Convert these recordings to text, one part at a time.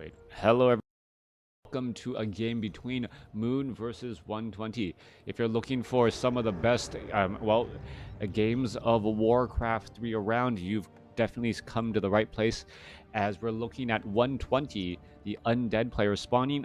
Alright, hello everyone. Welcome to a game between Moon versus 120. If you're looking for some of the best, games of Warcraft 3 around, you've definitely come to the right place. As we're looking at 120, the undead player spawning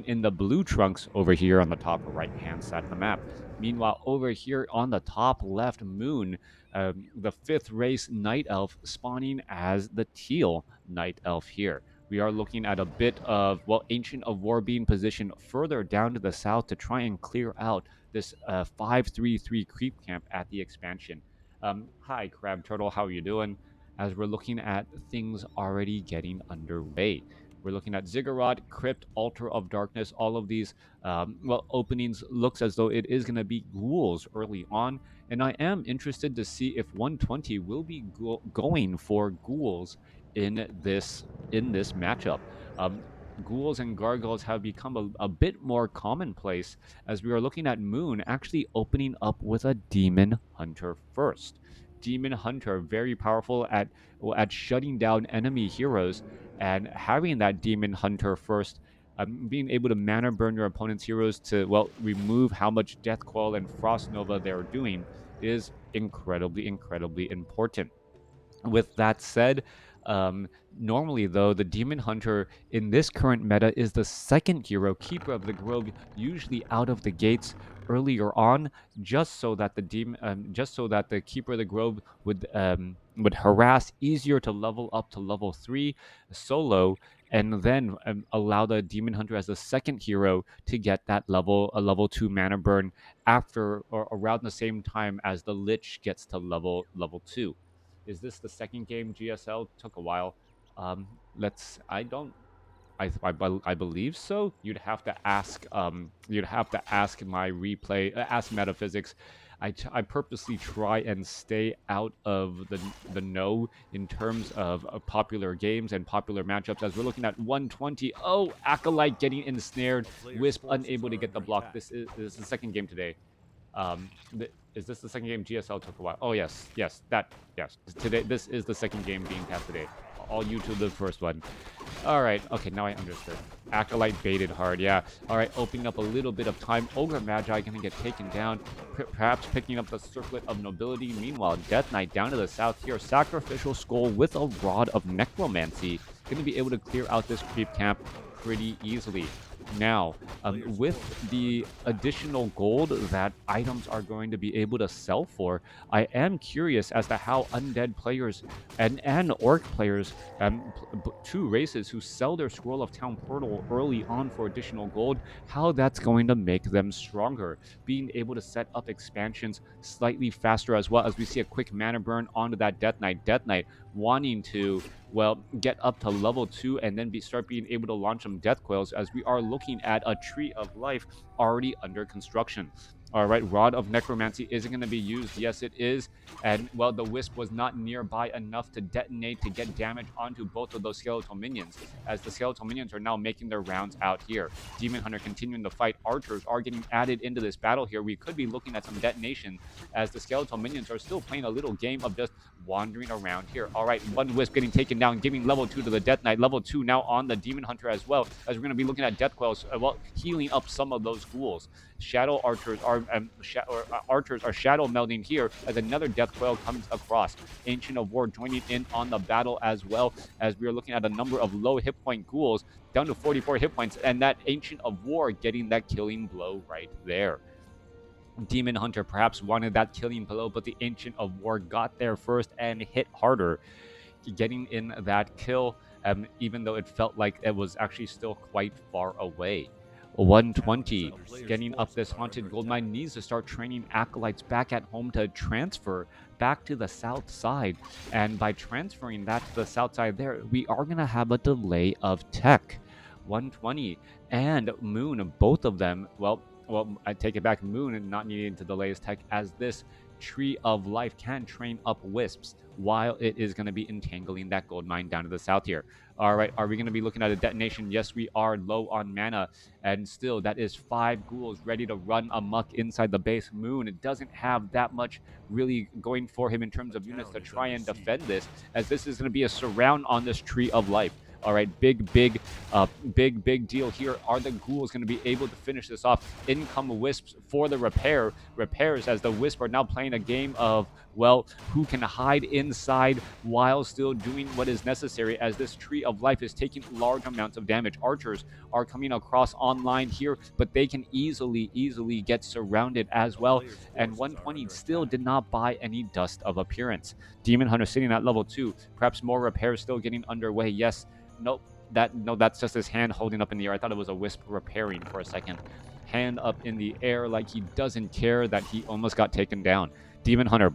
in the blue trunks over here on the top right hand side of the map. Meanwhile, over here on the top left, Moon, the fifth race night elf, spawning as the teal night elf here. We are looking at a bit of, Ancient of War being positioned further down to the south to try and clear out this 533 creep camp at the expansion. Hi, Crab Turtle, how are you doing? As we're looking at things already getting underway. We're looking at Ziggurat, Crypt, Altar of Darkness. All of these, openings looks as though it is going to be ghouls early on. And I am interested to see if 120 will be going for ghouls in this matchup. Ghouls and gargoyles have become a bit more commonplace as we are looking at Moon actually opening up with a demon hunter first. Demon hunter very powerful at shutting down enemy heroes, and having that demon hunter first, being able to mana burn your opponent's heroes to remove how much death coil and frost nova they're doing is incredibly important. With that said, um, normally though, the Demon Hunter in this current meta is the second hero, Keeper of the Grove, usually out of the gates earlier on, just so that the Keeper of the Grove would harass easier to level up to level 3 solo, and then allow the Demon Hunter as the second hero to get that level 2 mana burn after or around the same time as the Lich gets to level 2. Is this the second game GSL? Took a while. Let's. I don't. I believe so. You'd have to ask. You'd have to ask my replay. Ask Metaphysics. I purposely try and stay out of the know in terms of popular games and popular matchups. As we're looking at 120. Oh, Acolyte getting ensnared. Wisp unable to get the block. This is the second game today. Is this the second game? GSL took a while. Oh yes. Today, this is the second game being cast today. All YouTube the first one. All right, okay, now I understood. Acolyte baited hard, yeah. All right, opening up a little bit of time. Ogre Magi gonna get taken down, perhaps picking up the Circlet of Nobility. Meanwhile, Death Knight down to the south here. Sacrificial Skull with a Rod of Necromancy. Gonna be able to clear out this creep camp pretty easily. Now, with the additional gold that items are going to be able to sell for, I am curious as to how undead players and orc players, two races who sell their Scroll of Town Portal early on for additional gold, how that's going to make them stronger. Being able to set up expansions slightly faster as well, as we see a quick mana burn onto that Death Knight. Death Knight wanting to get up to level 2 and then start being able to launch some death coils, as we are looking at a Tree of Life already under construction. All right, Rod of Necromancy isn't going to be used. Yes, it is. And, the Wisp was not nearby enough to detonate to get damage onto both of those skeletal minions, as the skeletal minions are now making their rounds out here. Demon Hunter continuing to fight. Archers are getting added into this battle here. We could be looking at some detonation, as the skeletal minions are still playing a little game of just wandering around here. All right, one Wisp getting taken down, giving level 2 to the Death Knight. Level 2 now on the Demon Hunter as well, as we're going to be looking at Death Quells, healing up some of those ghouls. Shadow Archers are shadow melding here as another Death Quail comes across. Ancient of War joining in on the battle as well, as we are looking at a number of low hit point ghouls down to 44 hit points, and that Ancient of War getting that killing blow right there. Demon Hunter perhaps wanted that killing blow, but the Ancient of War got there first and hit harder, getting in that kill, even though it felt like it was actually still quite far away. 120 getting up this haunted gold mine, needs to start training acolytes back at home to transfer back to the south side, and by transferring that to the south side there, we are going to have a delay of tech. 120 and Moon, both of them, I take it back, Moon not needing to delay his tech, as this Tree of Life can train up wisps while it is going to be entangling that gold mine down to the south here. All right, are we going to be looking at a detonation? Yes, we are low on mana, and still that is 5 ghouls ready to run amok inside the base. Moon doesn't have that much really going for him in terms of units to try and defend this, as this is going to be a surround on this Tree of Life. All right, big deal here. Are the ghouls going to be able to finish this off? In come wisps for the repairs, as the wisp are now playing a game of, well, who can hide inside while still doing what is necessary, as this tree of life is taking large amounts of damage. Archers are coming across online here, but they can easily get surrounded as well. And 120 still did not buy any dust of appearance. Demon Hunter sitting at level 2. Perhaps more repairs still getting underway. Yes. Nope. That's just his hand holding up in the air. I thought it was a wisp repairing for a second. Hand up in the air like he doesn't care that he almost got taken down. Demon Hunter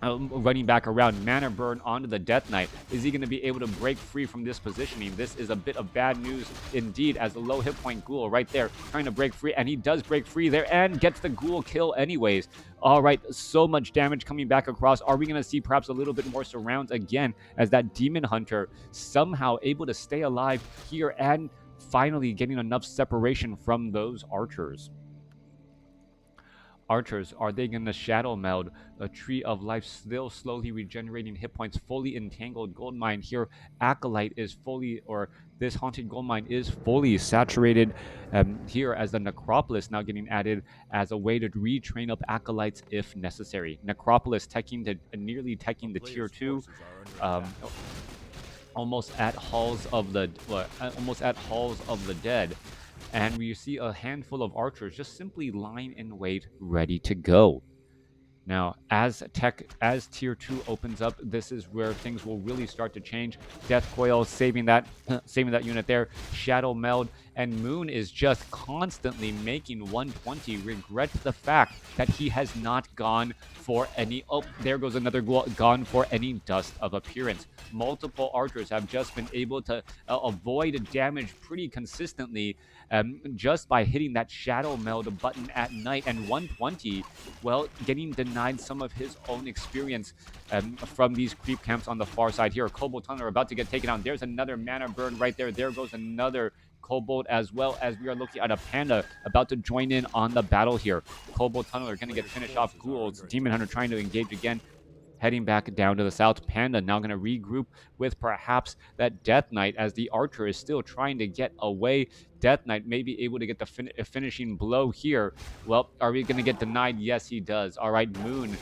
running back around. Mana burn onto the Death Knight. Is he going to be able to break free from this positioning? This is a bit of bad news indeed, as the low hit point ghoul right there trying to break free, and he does break free there and gets the ghoul kill anyways. All right, so much damage coming back across. Are we going to see perhaps a little bit more surrounds again, as that Demon Hunter somehow able to stay alive here and finally getting enough separation from those archers? Archers, are they going to shadow meld? A tree of life still slowly regenerating hit points, fully entangled gold mine here. Acolyte is fully, or this haunted gold mine is fully saturated here, as the necropolis now getting added as a way to retrain up acolytes if necessary. Necropolis nearly teching the tier 2. Almost at halls of the dead, and we see a handful of archers just simply lying in wait, ready to go. Now, as tier 2 opens up, this is where things will really start to change. Death Coil saving that unit there. Shadow Meld, and Moon is just constantly making 120 regret the fact that he has not gone for any. Oh, there goes another ghoul, gone for any dust of appearance. Multiple archers have just been able to avoid damage pretty consistently just by hitting that Shadow Meld button at night. And 120, well, getting denied some of his own experience from these creep camps on the far side here. Kobold Tunneler about to get taken out. There's another mana burn right there. There goes another Kobold, as well as we are looking at a Panda about to join in on the battle here. Kobold Tunneler going to get finished off. Ghouls. Demon Hunter trying to engage again. Heading back down to the south. Panda now going to regroup with perhaps that Death Knight, as the archer is still trying to get away. Death Knight may be able to get the finishing blow here. Well, are we going to get denied? Yes, he does. All right, Moon.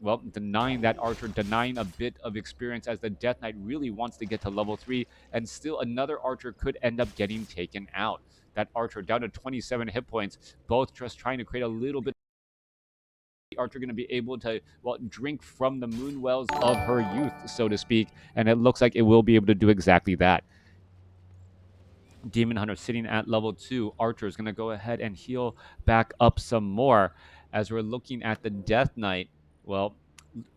Well, denying that archer, denying a bit of experience, as the Death Knight really wants to get to level 3, and still another archer could end up getting taken out. That archer down to 27 hit points, both just trying to create a little bit. Archer going to be able to, well, drink from the moon wells of her youth, so to speak, and it looks like it will be able to do exactly that. Demon Hunter sitting at level 2. Archer is going to go ahead and heal back up some more, as we're looking at the Death Knight. Well,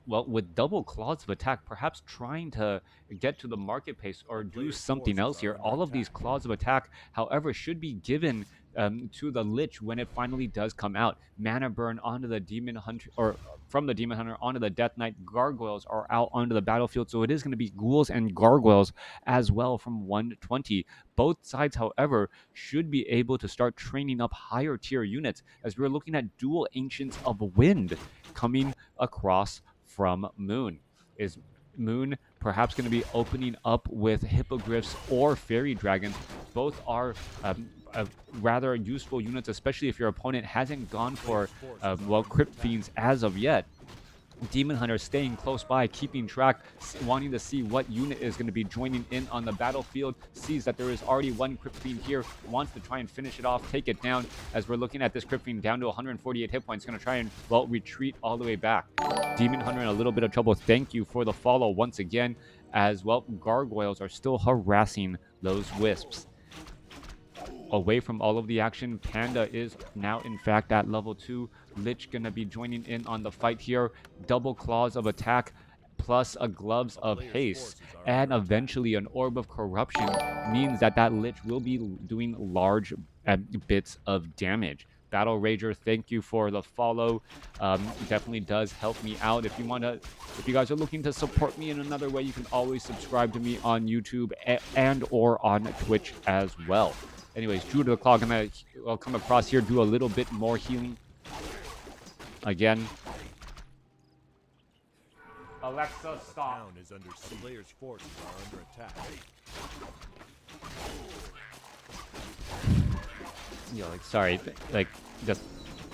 with double claws of attack, perhaps trying to get to the market pace or do something else here. All of these claws of attack, however, should be given to the Lich when it finally does come out. Mana burn onto the Demon Hunter, or from the Demon Hunter onto the Death Knight. Gargoyles are out onto the battlefield, so it is going to be ghouls and gargoyles as well from 120. Both sides, however, should be able to start training up higher tier units, as we're looking at dual Ancients of Wind coming across from Moon. Is Moon perhaps going to be opening up with hippogriffs or fairy dragons? Both are rather useful units, especially if your opponent hasn't gone for well, crypt fiends as of yet. Demon Hunter staying close by, keeping track, wanting to see what unit is going to be joining in on the battlefield. Sees that there is already one Crypt Fiend here, wants to try and finish it off, take it down, as we're looking at this Crypt Fiend down to 148 hit points. Going to try and, well, retreat all the way back. Demon Hunter in a little bit of trouble. Thank you for the follow once again, as, well, gargoyles are still harassing those wisps. Away from all of the action, Panda is now in fact at level 2. Lich gonna be joining in on the fight here. Double claws of attack plus a gloves of haste, and eventually an orb of corruption means that Lich will be doing large bits of damage. Battle Rager, thank you for the follow. Definitely does help me out. If you guys are looking to support me in another way, you can always subscribe to me on YouTube and or on Twitch as well. Anyways, Druid of the Claw gonna come across here, do a little bit more healing. Again. Alexa, stop. The player's forces are under attack. Yeah, like sorry, like just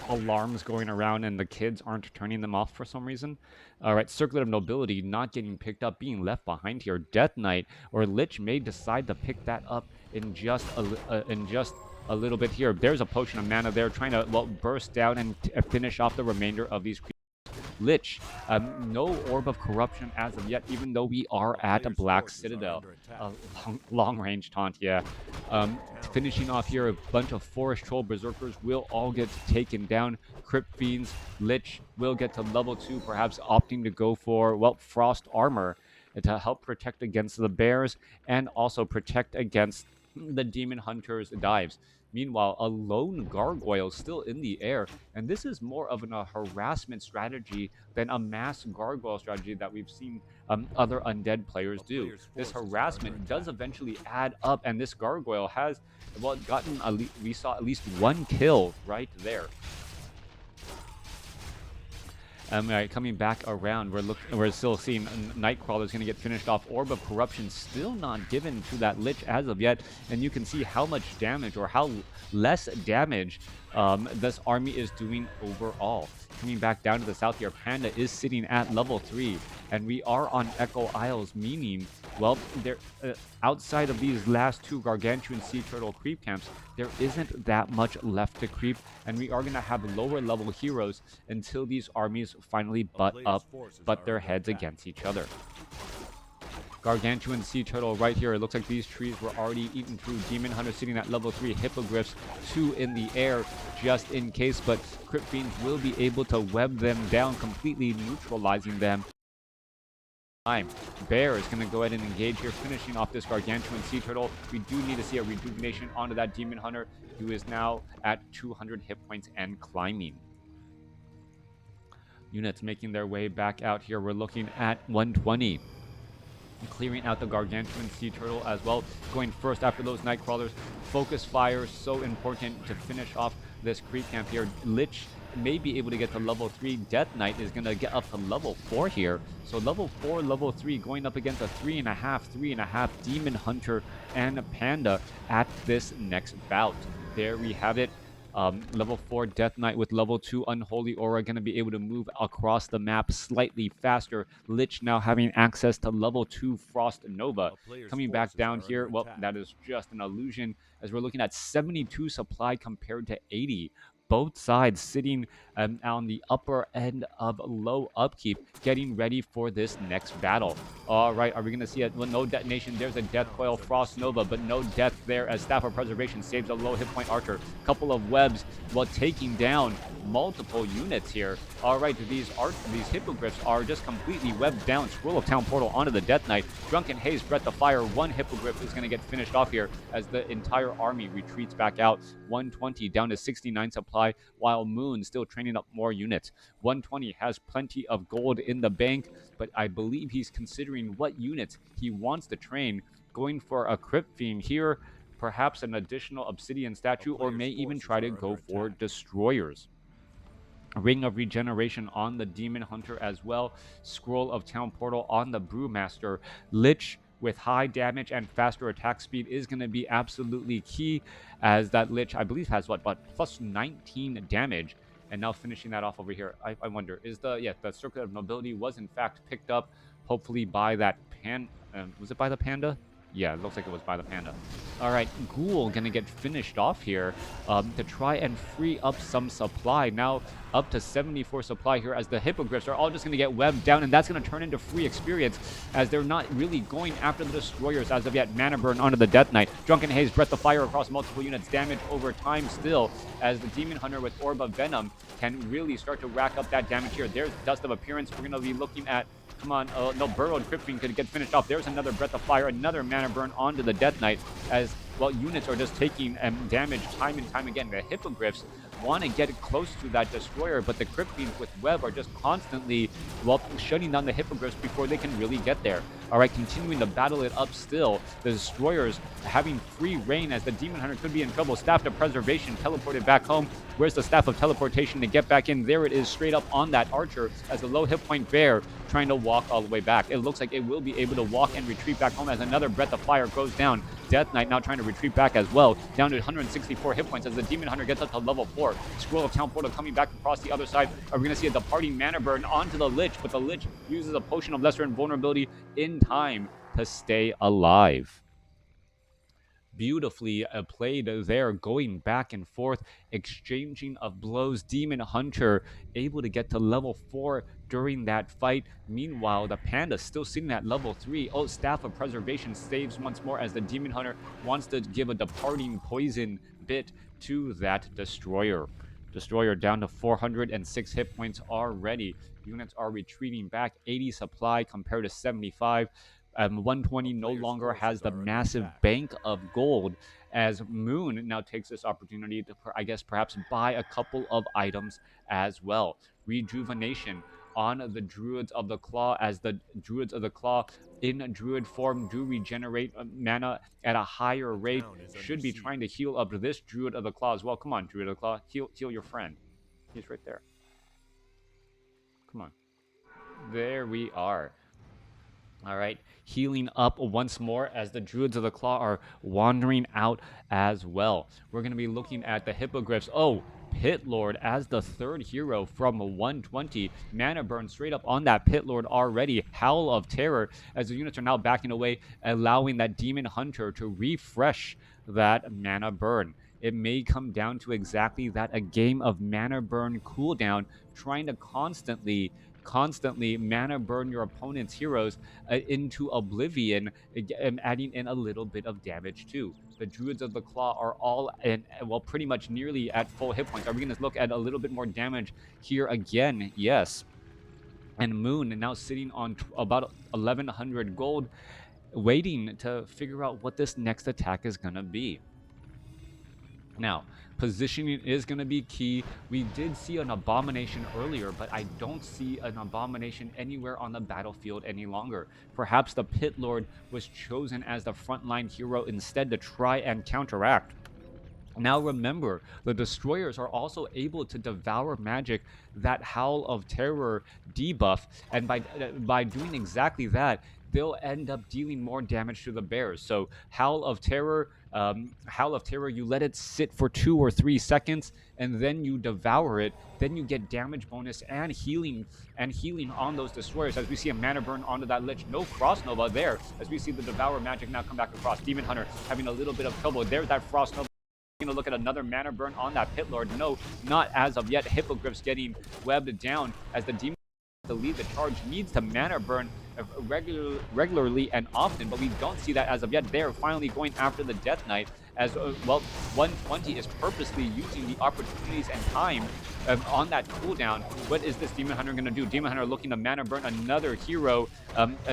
alarms going around and the kids aren't turning them off for some reason. All right, Circlet of Nobility not getting picked up, being left behind here. Death Knight or Lich may decide to pick that up in just a little bit here. There's a potion of mana there, trying to burst down and finish off the remainder of these creatures. Lich, no Orb of Corruption as of yet, even though we are at a Black Citadel. A long-range taunt, yeah. Finishing off here, a bunch of Forest Troll Berserkers will all get taken down. Crypt Fiends, Lich will get to level 2, perhaps opting to go for, well, Frost Armor to help protect against the bears and also protect against the Demon Hunter's dives. Meanwhile, a lone gargoyle still in the air, and this is more of a harassment strategy than a mass gargoyle strategy that we've seen other undead players do. This harassment does eventually add up, and this gargoyle has, well, gotten, we saw at least one kill right there. Right, coming back around, we're still seeing Nightcrawler is going to get finished off. Orb of Corruption still not given to that Lich as of yet, and you can see how much damage or how less damage this army is doing overall. Coming back down to the south here, Panda is sitting at level 3, and we are on Echo Isles, meaning, well, there outside of these last 2 Gargantuan Sea Turtle creep camps, there isn't that much left to creep, and we are going to have lower level heroes until these armies finally butt their heads against each other. Gargantuan Sea Turtle right here. It looks like these trees were already eaten through. Demon Hunter sitting at level 3. Hippogriffs 2 in the air just in case, but Crypt Fiends will be able to web them down, completely neutralizing them. Bear is going to go ahead and engage here, finishing off this Gargantuan Sea Turtle. We do need to see a rejuvenation onto that Demon Hunter, who is now at 200 hit points and climbing. Units making their way back out here. We're looking at 120. Clearing out the Gargantuan Sea Turtle as well. Going first after those Nightcrawlers. Focus fire, so important to finish off this creep camp here. Lich may be able to get to level 3. Death Knight is going to get up to level 4 here. So level 4, level 3 going up against a 3.5 Demon Hunter and Panda at this next bout. There we have it. Level 4 Death Knight with level 2 Unholy Aura going to be able to move across the map slightly faster. Lich now having access to level 2 Frost Nova. Coming back down here, well, that is just an illusion as we're looking at 72 supply compared to 80. Both sides sitting on the upper end of low upkeep, getting ready for this next battle. All right, are we going to see no detonation? There's a Death Coil Frost Nova, but no death there as Staff of Preservation saves a low hit point archer. Couple of webs while taking down multiple units here. All right, these hippogriffs are just completely webbed down. Scroll of Town Portal onto the Death Knight. Drunken Haze, Breath of Fire. One hippogriff is going to get finished off here as the entire army retreats back out. 120 down to 69 supply, while Moon still training up more units. 120 has plenty of gold in the bank, but I believe he's considering what units he wants to train, going for a Crypt Fiend here, perhaps an additional Obsidian statue, or may even try to go for Destroyers. Ring of Regeneration on the Demon Hunter as well. Scroll of Town Portal on the Brewmaster. Lich with high damage and faster attack speed is going to be absolutely key, as that Lich, I believe, has what, plus 19 damage. And now finishing that off over here, I wonder, is the Circuit of Nobility was in fact picked up, hopefully by that was it by the Panda? Yeah, it looks like it was by the Panda. All right, Ghoul gonna get finished off here to try and free up some supply. Now up to 74 supply here, as the Hippogriffs are all just gonna get webbed down, and that's gonna turn into free experience as they're not really going after the Destroyers as of yet. Mana Burn onto the Death Knight. Drunken Haze, Breath of Fire across multiple units. Damage over time still, as the Demon Hunter with Orb of Venom can really start to rack up that damage here. There's Dust of Appearance. We're gonna be looking at, come on, no, Burrowed Crypt Fiend could get finished off. There's another Breath of Fire, another Mana Burn onto the Death Knight, as, well, units are just taking damage time and time again. The Hippogriffs want to get close to that Destroyer, but the Crypt Fiends with Web are just constantly, well, shutting down the Hippogriffs before they can really get there. All right, continuing to battle it up still. The Destroyers having free reign as the Demon Hunter could be in trouble. Staff of Preservation teleported back home. Where's the Staff of Teleportation to get back in? There it is, straight up on that Archer as a low hit point bear trying to walk all the way back. It looks like it will be able to walk and retreat back home as another Breath of Fire goes down. Death Knight now trying to retreat back as well, down to 164 hit points as the Demon Hunter gets up to level 4. Scroll of Town Portal coming back across the other side. Are we going to see a departing mana burn onto the Lich, but the Lich uses a Potion of Lesser Invulnerability in time to stay alive. Beautifully played there, going back and forth, exchanging of blows. Demon Hunter able to get to level 4 during that fight. Meanwhile, the Panda still sitting at level 3. Oh, Staff of Preservation saves once more as the Demon Hunter wants to give a departing poison bit to that Destroyer. Destroyer down to 406 hit points already. Units are retreating back, 80 supply compared to 75. 120 no longer has the massive bank of gold as Moon now takes this opportunity to, I guess, perhaps buy a couple of items as well. Rejuvenation on the Druids of the Claw as the Druids of the Claw in Druid form do regenerate mana at a higher rate. Should be trying to heal up this Druid of the Claw as well. Come on, Druid of the Claw. Heal your friend. He's right there. Come on. There we are. All right, healing up once more as the Druids of the Claw are wandering out as well. We're going to be looking at the Hippogriffs. Oh, Pit Lord as the third hero from 120. Mana burn straight up on that Pit Lord already. Howl of Terror as the units are now backing away, allowing that Demon Hunter to refresh that mana burn. It may come down to exactly that, a game of mana burn cooldown, trying to constantly mana burn your opponent's heroes into oblivion, and adding in a little bit of damage too. The Druids of the Claw are all well, pretty much nearly at full hit points. Are we going to look at a little bit more damage here again? Yes. And Moon now sitting on about 1100 gold, waiting to figure out what this next attack is going to be. Now, positioning is going to be key. We did see an Abomination earlier, but I don't see an Abomination anywhere on the battlefield any longer. Perhaps the Pit Lord was chosen as the frontline hero instead to try and counteract. Now remember, the Destroyers are also able to devour magic that Howl of Terror debuff, and by doing exactly that, they'll end up dealing more damage to the bears. So Howl of Terror, you let it sit for 2 or 3 seconds, and then you devour it. Then you get damage bonus and healing on those Destroyers. As we see a mana burn onto that Lich, no Frost Nova there. As we see the Devour magic now come back across. Demon Hunter having a little bit of trouble. There's that Frost Nova. Going to look at another mana burn on that Pit Lord. No, not as of yet. Hippogriffs getting webbed down as the Demon to lead the charge needs to mana burn regularly and often, but we don't see that as of yet. They're finally going after the Death Knight as well. 120 is purposely using the opportunities and time on that cooldown. What is this Demon Hunter going to do? Demon Hunter looking to mana burn another hero.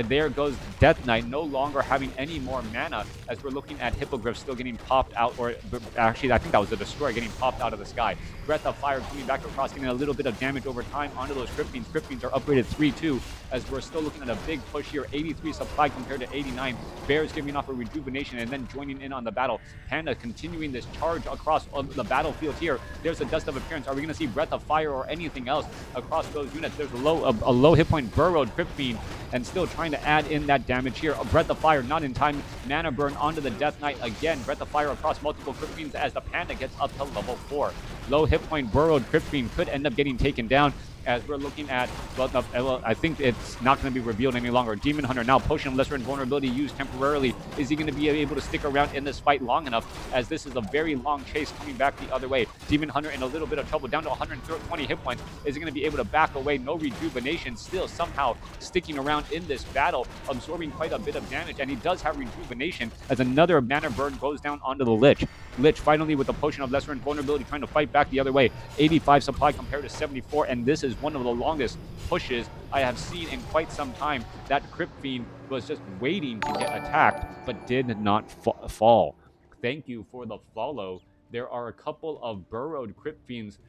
There goes Death Knight, no longer having any more mana, as we're looking at Hippogriff still getting popped out, or actually I think that was the Destroyer getting popped out of the sky. Breath of Fire coming back across, getting a little bit of damage over time onto those Crypt Fiends. Crypt Fiends are upgraded 3-2, as we're still looking at a big push here. 83 supply compared to 89. Bears giving off a rejuvenation and then joining in on the battle. Panda continuing this charge across the battlefield here. There's a Dust of Appearance. Are we going to see Breath of Fire or anything else across those units? There's a low hit point burrowed Crypt Fiend, and still trying to add in that damage here. A Breath of Fire not in time. Mana burn onto the Death Knight again. Breath of Fire across multiple Crypt Fiends as the Panda gets up to level 4. Low hit point burrowed Crypt Fiend could end up getting taken down, as we're looking at, well, I think it's not going to be revealed any longer. Demon Hunter now, Potion of Lesser Invulnerability used temporarily. Is he going to be able to stick around in this fight long enough, as this is a very long chase coming back the other way? Demon Hunter in a little bit of trouble, down to 120 hit points. Is he going to be able to back away? No rejuvenation, still somehow sticking around in this battle, absorbing quite a bit of damage, and he does have rejuvenation as another mana burn goes down onto the Lich. Lich finally with a Potion of Lesser Invulnerability trying to fight back the other way. 85 supply compared to 74, and this is one of the longest pushes I have seen in quite some time. That Crypt Fiend was just waiting to get attacked, but did not fall. Thank you for the follow. There are a couple of burrowed Crypt Fiends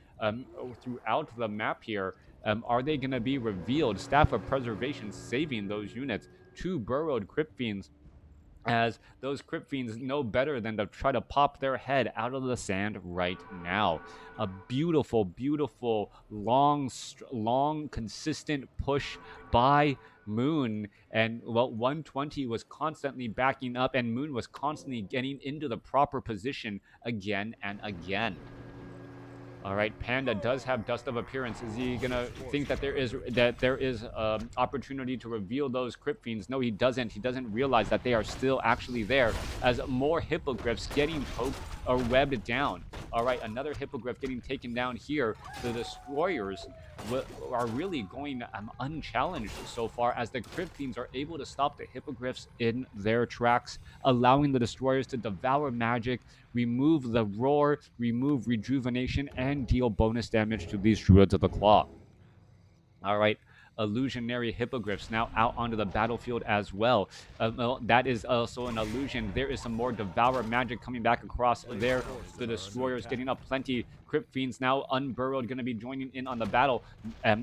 throughout the map here. Are they going to be revealed? Staff of Preservation saving those units 2 burrowed Crypt Fiends, as those Crypt Fiends know better than to try to pop their head out of the sand right now. A beautiful, beautiful, long, consistent push by Moon. And well, 120 was constantly backing up, and Moon was constantly getting into the proper position again and again. All right, Panda does have Dust of Appearance. Is he gonna think that there is opportunity to reveal those Crypt Fiends? No, he doesn't. He doesn't realize that they are still actually there, as more Hippogriffs getting poked or webbed down. All right, another Hippogriff getting taken down here. The Destroyers are really going unchallenged so far, as the Crypt Fiends are able to stop the Hippogriffs in their tracks, allowing the Destroyers to devour magic, remove the roar, remove rejuvenation, and deal bonus damage to these Druids of the Claw. All right, illusionary Hippogriffs now out onto the battlefield as well. Well, that is also an illusion. There is some more Devour magic coming back across there. The Destroyers getting up plenty. Crypt Fiends now unburrowed, going to be joining in on the battle.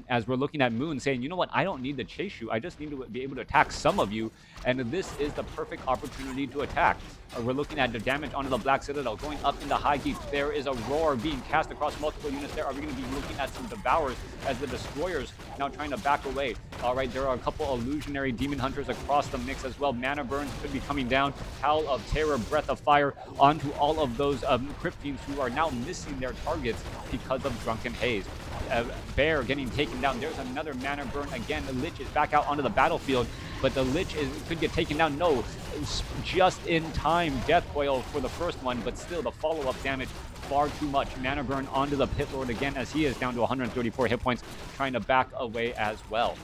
As we're looking at Moon saying, you know what, I don't need to chase you. I just need to be able to attack some of you. And this is the perfect opportunity to attack. We're looking at the damage onto the Black Citadel, going up into high keep. There is a roar being cast across multiple units there. Are we going to be looking at some Devours as the Destroyers now trying to back away? All right, there are a couple illusionary Demon Hunters across the mix as well. Mana Burns could be coming down. Howl of Terror, Breath of Fire onto all of those Crypt Fiends who are now missing their targets because of Drunken Haze. Bear getting taken down. There's another Mana Burn again. The Lich is back out onto the battlefield, but the Lich could get taken down. No, just in time. Death Coil for the first one, but still the follow-up damage far too much. Mana Burn onto the Pit Lord again, as he is down to 134 hit points, trying to back away as well.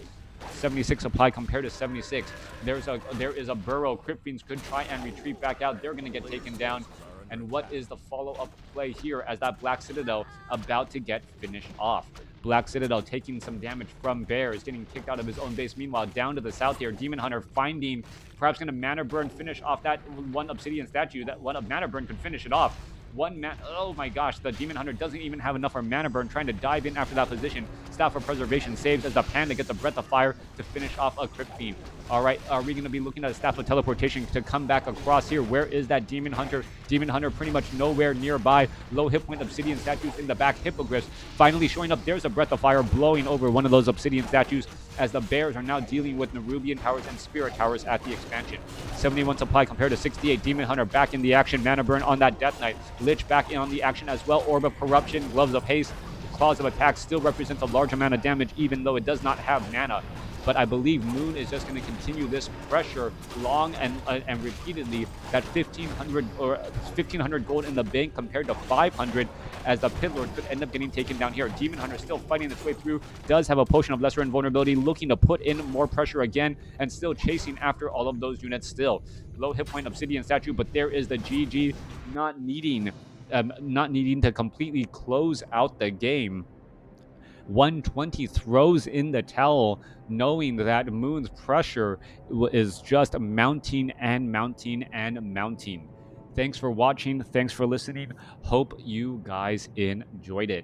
76 supply compared to 76. There is a burrow. Crypt Fiends could try and retreat back out. They're going to get taken down. And what is the follow-up play here, as that Black Citadel about to get finished off? Black Citadel taking some damage from Bear, is getting kicked out of his own base. Meanwhile, down to the south here, Demon Hunter finding, perhaps going to Mana Burn finish off that one Obsidian statue. That one of Mana Burn could finish it off. Oh my gosh, the Demon Hunter doesn't even have enough for Mana Burn, trying to dive in after that position. Staff of Preservation saves, as the Panda gets a Breath of Fire to finish off a Crypt Fiend. All right, are we going to be looking at a Staff of Teleportation to come back across here? Where is that Demon Hunter? Demon Hunter pretty much nowhere nearby. Low hit point Obsidian statues in the back. Hippogriffs finally showing up. There's a Breath of Fire blowing over one of those Obsidian statues, as the Bears are now dealing with Nerubian Towers and Spirit Towers at the expansion. 71 supply compared to 68. Demon Hunter back in the action. Mana Burn on that Death Knight. Lich back in on the action as well. Orb of Corruption, Gloves of Haste, Claws of Attack still represents a large amount of damage, even though it does not have mana. But I believe Moon is just going to continue this pressure long and repeatedly. That 1,500 gold in the bank compared to 500, as the Pit Lord could end up getting taken down here. Demon Hunter still fighting its way through, does have a Potion of Lesser Invulnerability, looking to put in more pressure again, and still chasing after all of those units still. Low hit point Obsidian statue, but there is the GG, not needing to completely close out the game. 120 throws in the towel, knowing that Moon's pressure is just mounting and mounting and mounting. Thanks for watching. Thanks for listening. Hope you guys enjoyed it.